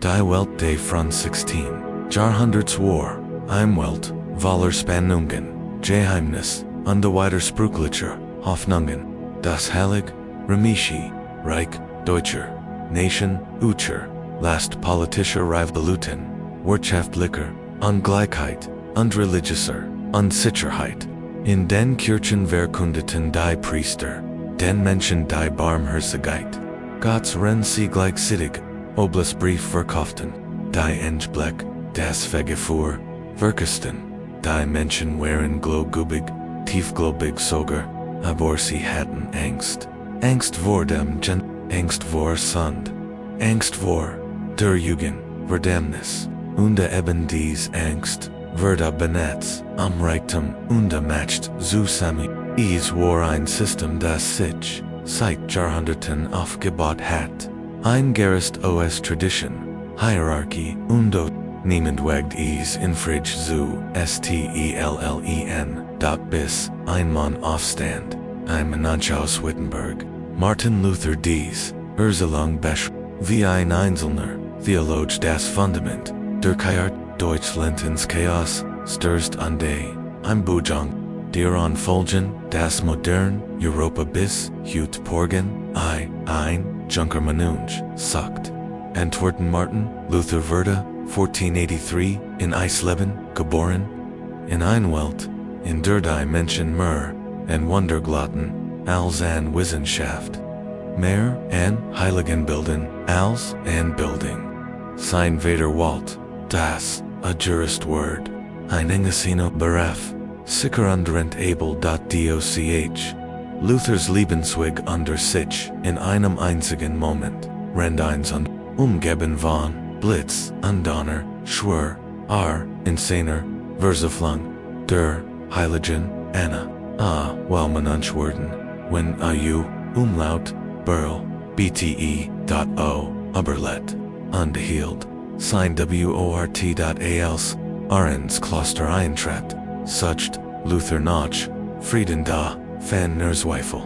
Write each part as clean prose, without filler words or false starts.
Die Welt day Front 16. Jahrhunderts War. Im Welt, Wallerspannungen, Geheimnis, und weiter Sprüchliche, Hoffnungen, das Heilig, Remischi, Reich, Deutsche, Nation, Ucher, last politische Revolution, wirtschaftlicher, Ungleichheit, und religiöser, Unsicherheit. In den Kirchen verkündeten die Priester, den Menschen die Barmherzigkeit. Gottes Rensi gleichzeitig, Oblastbrief verkauften, die Endblick, das Vergefuhr, verkasten, die Menschen waren globgubig, tiefglobig sogar, aber sie hatten Angst. Angst vor dem Angst vor Sund, Angst vor der Jugend, Verdammnis, und eben dies Angst, wurde benetzt, am Reichtum, und matcht zusammen. Es war ein System, das sich, seit Jahrhunderten aufgebaut hat. Ein gerist os Tradition, Hierarchie, und niemand wagt es infrage zu STELLEN, bis ein Mann Aufstand, ein Mensch aus Wittenberg, Martin Luther dies, Erzelung besch, wie ein Einzelner, Theologe das Fundament, Durcheiert Deutschlandens Chaos, stürzt an die, ein Bujang, der Anfolgen, das modern, Europa bis, Hut Porgen, ein Junker Manunj, sagt. Antworten Martin, Luther wurde, 1483, in Eisleben, geboren, in ein Welt, in der die Menschen mehr, en Wunderglotten, als an Wissenschaft. Mehr, an Heiligenbilden, als an Bildung. Sein Vaterwalt, das, a jurist word, ein Engesino beref, sicher underent able.doch. Luthers Lebensweg under sich, in einem einzigen Moment, rennt eins und umgeben von, Blitz, und Donner, Schwur, insaner, Versaflung, der, Heiligen, Anna, while manunchwerden, when umlaut, Burl, bte.o, Uberlet, undehield, sein wort.als, Arens Kloster eintracht, sucht, Luther Notch, Frieden da, Fan Nerzweifel,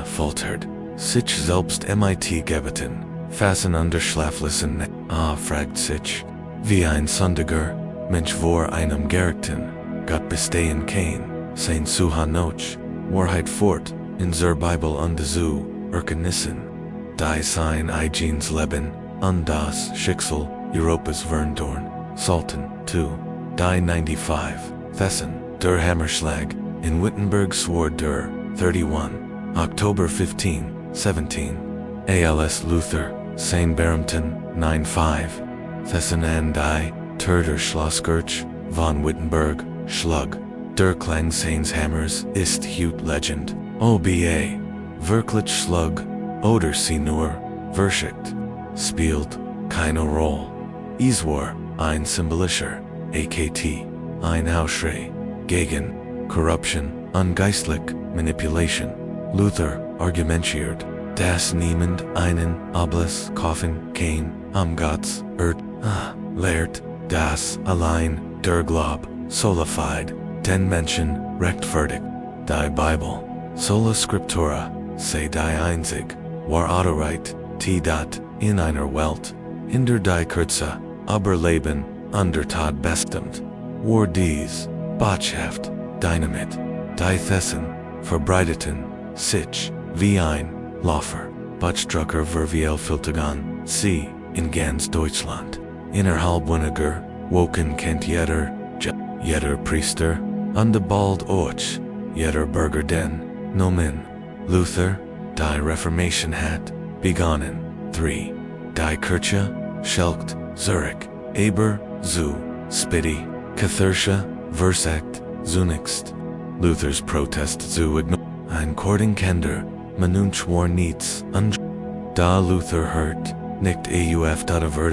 faltert, sich selbst mit gebeten, fassen under schlaflosen, fragt sich, wie ein Sündiger, Mensch vor einem Gerechten, Gott bestehen kein, sein Suha Noch, Wahrheit fort, in zur Bibel und zu, erkennissen, die sein Eigenes Leben, und das Schicksal, Europas Verndorn, Sultan, 2, die 95, Thesen, der Hammerschlag, in Wittenberg swore der, 31, October 15, 17, als Luther, sein Beamten, 95, Thesen an die, Terder Schlosskirch, von Wittenberg, Schlug, der Klang seines Hammers ist Hut Legend, OBA, wirklich Schlug, oder sie nur, verschickt, spielt, keine Rolle. Es war, ein symbolischer, AKT, ein Aufschrei, gegen, Corruption, ungeistlich, Manipulation. Luther argumentiert, dass niemand einen Obles kaufen kann, Gottes lehrt, dass allein der Glaub, solified, den Menschen rechtfertigt. Die Bibel, sola Scriptura, sei die einzig, wahre Wahrheit, in einer Welt, in der die Kürze, aber Leben, under Tod bestimmt, war dies, Botschaft, Dynamit, die Thesen, verbreiteten, sich, wie ein, Laufer, Butstrucker verviel Filtegan, sie, in ganz Deutschland, innerhalb weniger, woken kennt jeder Priester, und bald auch, jeder Bürger den, Nomen, Luther, die Reformation hat, begonnen, 3, die Kirche, Schelkt, Zurich, aber, zu, Spitty, Katharsche, versagt, zunächst, Luthers Protest zu ein Kordingkender, Manunch war nichts, da Luther hört, nicht auf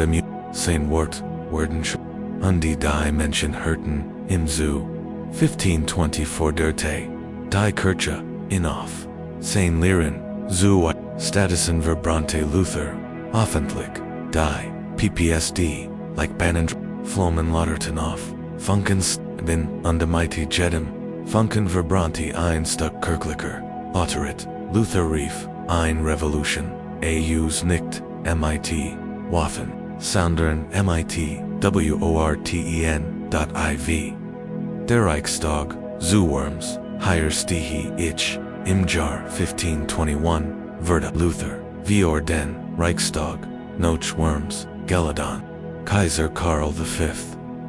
sein Wort, Wordensch, und die Menschen hörten, im zu, 1524 der Tee, die Kirche, auf, sein Lehren, zu, Statusen verbrannte Luther, öffentlich, die, PPSD, like Bannen, Flomen lauterten auf, Funkens, bin, und mighty Jedem, Funken verbrannte ein Stück Kirchlicher, Lauterit, Luther rief, ein Revolution, aus nicht, mit, Waffen, Soundern MIT WORTEN.IV. Der Reichstag, Zuworms, Higher Stihi Ich, Imjar 1521, Verda Luther, Viorden, Reichstag, Noch Worms, Geladon, Kaiser Karl V,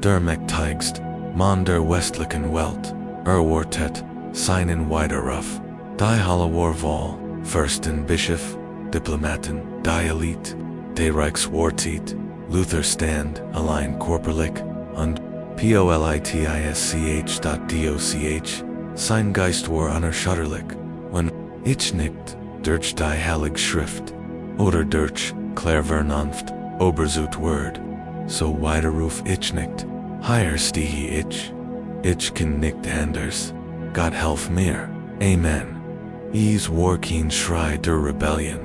Der Mektigst, Mann der westlichen Welt, Erwartet, seinen Widerruf, die Hallewarval, Fürsten Bischof, Diplomaten, die Elite, die Reichswartet, Luther Stand, allein Korperlich, und politisch.doch, sein Geist war unerschütterlich, wenn ich nicht durch die Heilige Schrift, oder durch Klärvernunft, Obersut Word, so widerruf ich nicht, higher stehe ich kann nicht anders, Gott helf mir, Amen. Is war kein Schrei der Rebellion,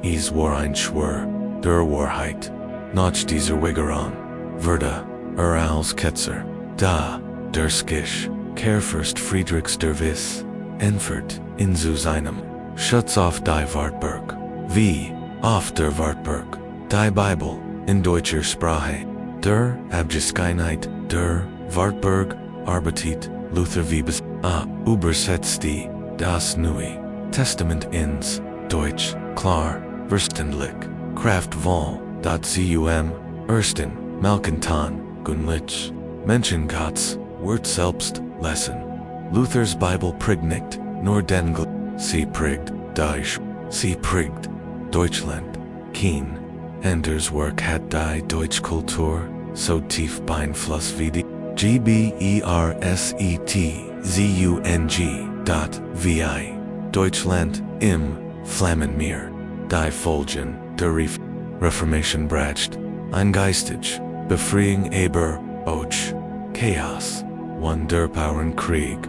is war ein Schwur, der Wahrheit, nach dieser Wigerung, Verda, als Ketzer, da, der Skisch, Kehrfürst Friedrichs der Wiss, entfert, in zu seinem, Schutz auf die Wartburg, wie, auf der Wartburg, die Bibel, in deutscher Sprache, der Abgeschiedenheit, der Wartburg, arbeitet, Luther Wiebes, übersetzt die, das Neue Testament ins Deutsch, klar, verständlich, Kraftvoll.cum, Ersten, Malkantan, Gunlich, Menschengotts, Wort selbst, Lesen. Luthers Bibel prignigt, nur den sie prigt, Deutsch, sie prigt, Deutschland, Keen. Enders Werk hat die Deutschkultur, so tief beeinflusst wie die GBERSETZUNG.vi. Deutschland, im Flammenmeer, die Folgen, der Reformation bracht, eingeistig, Befreiung aber auch Chaos, der Bauernkrieg,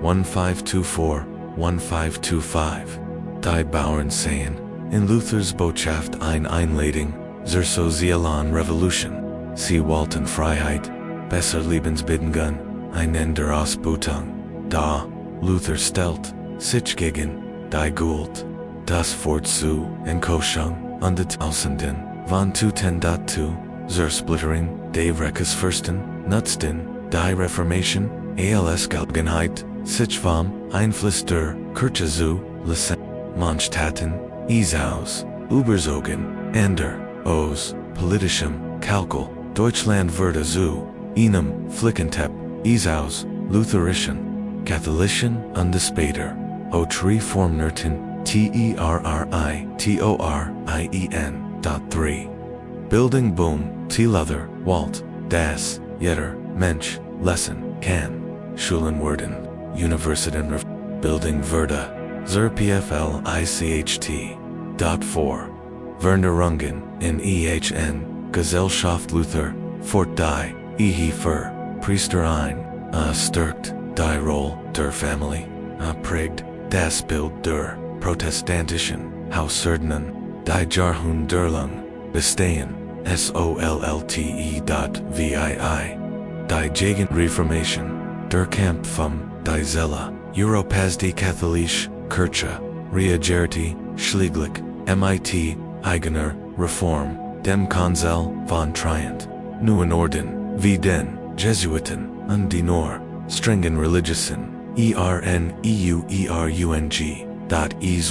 1524-1525, die Bauern sehen, in Luthers Botschaft Einleitung, zur sozialen Revolution, sie wollten Freiheit, besser Lebensbedingungen, ein der Ausbeutung, da, Luther stellt, sich gegen, die Guld, das Wort zu, Enttäuschung, und die Tausenden, von Tuten dazu, zur Splittering, die Reichsfürsten, nutzten, die Reformation, als Gelegenheit, sich vom Einfluss der Kirche zu lassen, manchtaten, aus, überzogen, aus, politischem, Kalkül, Deutschland wurde zu, einem Flickentepp, aus, lutherischen, katholischen und später, auch reformierten, Territorien.3. Bildung Boom, Luther, Walt, das, jeder, Mensch, lesen, kann, Schulen werden, Universitäten, Bildung wurde, zur PFLICHT.4. Veränderungen in Gesellschaft Luther, fort die, für, Priester ein, stärkt, die Rolle der Familie, prägt, das Bild der protestantischen Hausordnung, die Jahrhundert derlang, bestehen, SOLLTE.VII, die gegen Reformation, der Kampf die Zelle, Europas die katholische Kirche, reagierte, schläglich, MIT, eigener, Reform, dem Konzil von Trient, neuen Orden, wie den Jesuiten, und die nur, strengen religiösen, ERNEUERUNG,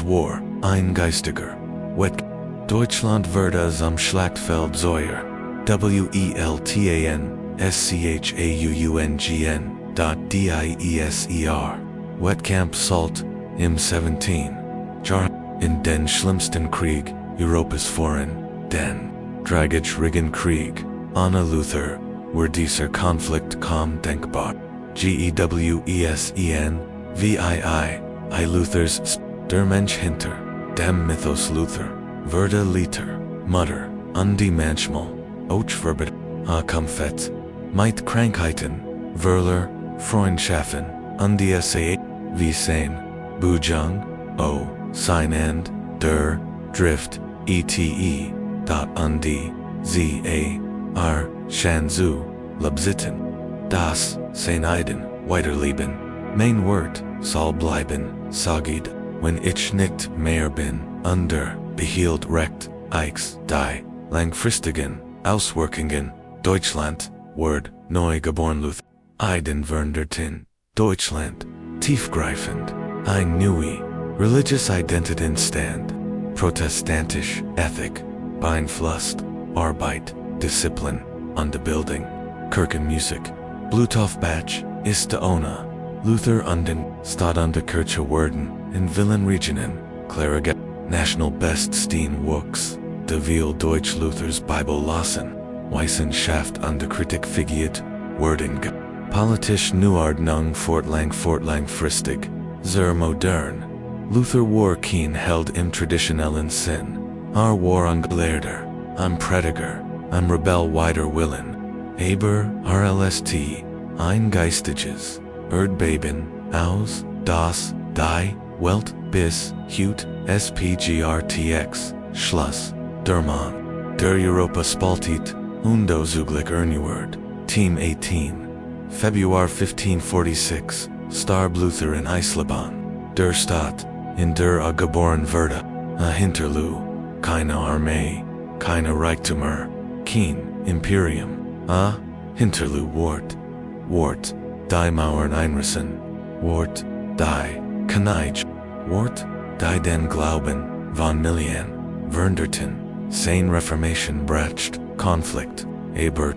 war, ein geistiger, Wet, Deutschland wurde am Schlachtfeld Säuer, WELTANSCHAUUNGN.DIESER, Wettkampf Salt, im 17. Jahr, in den schlimmsten Krieg, Europas voran, den Dreißigjährigen Krieg, ohne Luther, war dieser Konflikt kaum denkbar. GEWESEN, VII, Luthers, der Mensch hinter, dem Mythos Luther, wurde Liter, Mutter, und die manchmal, auch verbet, Kampfet, mit Krankheiten, Wörler, Freundschaften, und die wie sein, Bujang, sein End, der, Drift, ETE, und die, Shanzu, Lebzitten, das, sein Eiden, weiterleben, mein Wort, soll bleiben, sagid, wenn ich nicht mehr bin, behielt recht, die, langfristigen, Auswirkungen, Deutschland, Word, neu geboren Luther, Ideen veränderten, Deutschland, tiefgreifend, ein neue, religious identity stand, protestantisch, Ethik, beeinflusst, Arbeit, Disziplin, on the building, Kirchenmusik, Bluetooth-Batch, ist der Ona, Luther und den Stadt an der Kirche werden, in vielen Regionen, Klerige, National Beststehen Wuchs, de viel Deutsch Luthers Bibel lassen, Wissenschaft an der Kritik figiert, werden politisch Neuordnung fortlangfristig, sehr modern, Luther war kein Held im traditionellen Sinn, war ein Gelehrter, ein Prediger, ein Rebell wider Willen, aber RLST, ein Geistiges, Erdbeben, aus, das, die, Welt, bis, Hut, SPGRTX, Schluss, der Mann, der Europa spaltet, undozuglich Erneward, Team 18, February 1546, starb Luther in Eisleben, der Stadt, in der geboren wurde, a Hinterlu, keine Armee, keine Reichtümer, kein Imperium, a Hinterlu Wort, die Mauern einrissen, Wort, die Kneich, Wort, die den Glauben, von Millian, veränderten, seine Reformation brecht, Konflikt,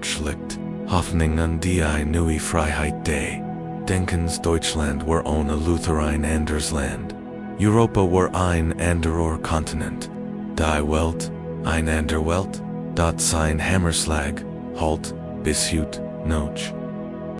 schlicht, Hoffnungen die neue Freiheit day, Denkens Deutschland war ohne Luther ein anderes Land, Europa war ein anderer Kontinent, die Welt, ein ander Welt, dort sein Hammerschlag, halt, bis Hut, noch.